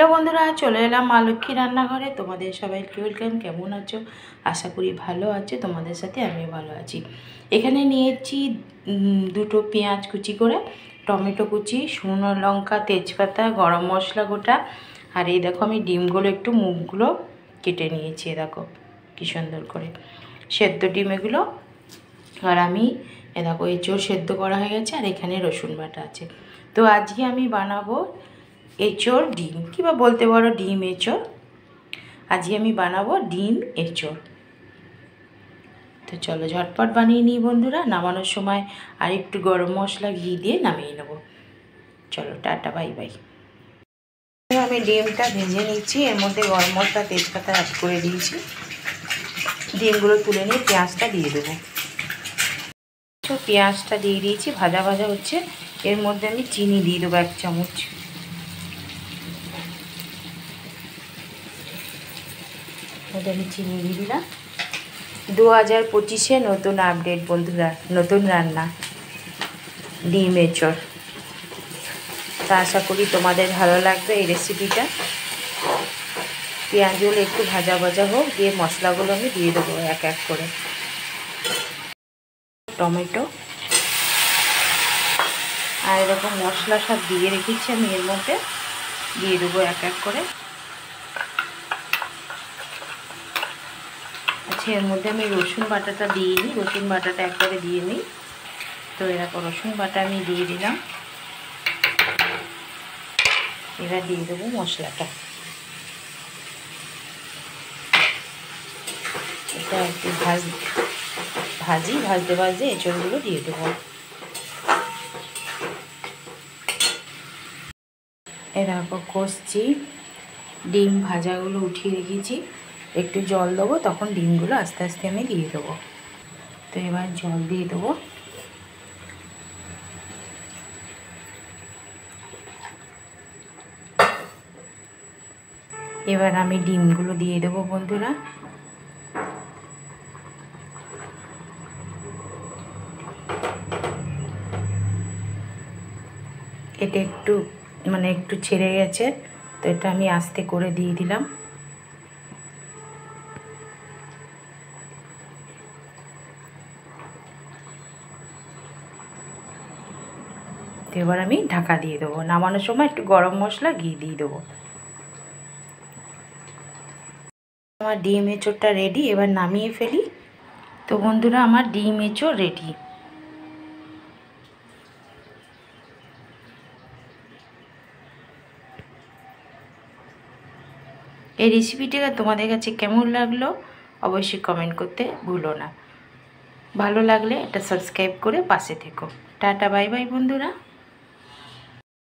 Hello বন্ধুরা, চলে এলাম মা লক্ষ্মী রান্নাঘরে। তোমাদের সবাইকে ওয়েলকাম। কেমন আছো? আশা করি ভালো আছো। তোমাদের সাথে আমিও ভালো আছি। এখানে নিয়েছি দুটো পেঁয়াজ কুচি করে, টমেটো কুচি, শুকনো লঙ্কা, তেজপাতা, গরম মশলা গোটা, আর এই দেখো আমি ডিমগুলো একটু মুখগুলো কেটে নিয়েছি। দেখো কী সুন্দর করে সেদ্ধ ডিম এগুলো। আর আমি দেখো এঁচোড় সেদ্ধ করা হয়ে গেছে, আর এখানে রসুন বাটা আছে। তো আজকে আমি বানাবো এঁচোড় ডিম, কিংবা বলতে পারো ডিম এঁচোড়। আজকে আমি বানাবো ডিম এঁচোড়। তো চলো ঝটপট বানিয়ে নিই বন্ধুরা। নামানোর সময় আর একটু গরম মশলা ঘি দিয়ে নামিয়ে নেব। চলো টাটা, বাই বাই। আমি ডিমটা ভেজে নিচ্ছি, এর মধ্যে গরম মশলা তেজপাতা অ্যাড করে দিয়েছি। ডিমগুলো তুলে নিয়ে পেঁয়াজটা দিয়ে দেবো। তো পেঁয়াজটা দিয়ে দিয়েছি, ভাজা ভাজা হচ্ছে। এর মধ্যে আমি চিনি দিয়ে দেবো 1 চামচ। আমি চিনি দিয়ে দিলাম। 2025-এ নতুন আপডেট বন্ধুরা, নতুন রান্না ডিম এঁচোড়। তা আশা করি তোমাদের ভালো লাগবে এই রেসিপিটা। পেঁয়াজগুলো একটু ভাজা ভাজা হোক, দিয়ে মশলাগুলো আমি দিয়ে দেবো এক এক করে। টমেটো আর এরকম মশলা সব দিয়ে রেখেছি আমি, এর মধ্যে দিয়ে দেবো এক এক করে। আচ্ছা, এর মধ্যে আমি রসুন বাটাটা দিয়ে নিই, রসুন বাটাটা একবারে দিয়ে নিই। তো এরকম রসুন বাটা আমি দিয়ে দিলাম। এবার দিয়ে দেবো মশলাটা। এটা একটু ভাজতে ভাজতে এঁচোড়গুলো দিয়ে দেবো। এরকম কষছি, ডিম ভাজাগুলো উঠিয়ে রেখেছি। একটু জল দেবো, তখন ডিমগুলো আস্তে আস্তে আমি দিয়ে দেবো। তো এবার জল দিয়ে দেবো। এবার আমি ডিমগুলো দিয়ে দেবো বন্ধুরা। এটা একটু ছেড়ে গেছে, তো এটা আমি আস্তে করে দিয়ে দিলাম। তো এবার আমি ঢাকা দিয়ে দেবো। নামানোর সময় একটু গরম মশলা ঘি দিয়ে দেবো। আমার ডিম এঁচোড়টা রেডি, এবার নামিয়ে ফেলি। তো বন্ধুরা, আমার ডিম এঁচোড় রেডি। এই রেসিপিটা তোমাদের কাছে কেমন লাগলো অবশ্যই কমেন্ট করতে ভুলো না। ভালো লাগলে এটা সাবস্ক্রাইব করে পাশে থেকো। টাটা, বাই বাই বন্ধুরা।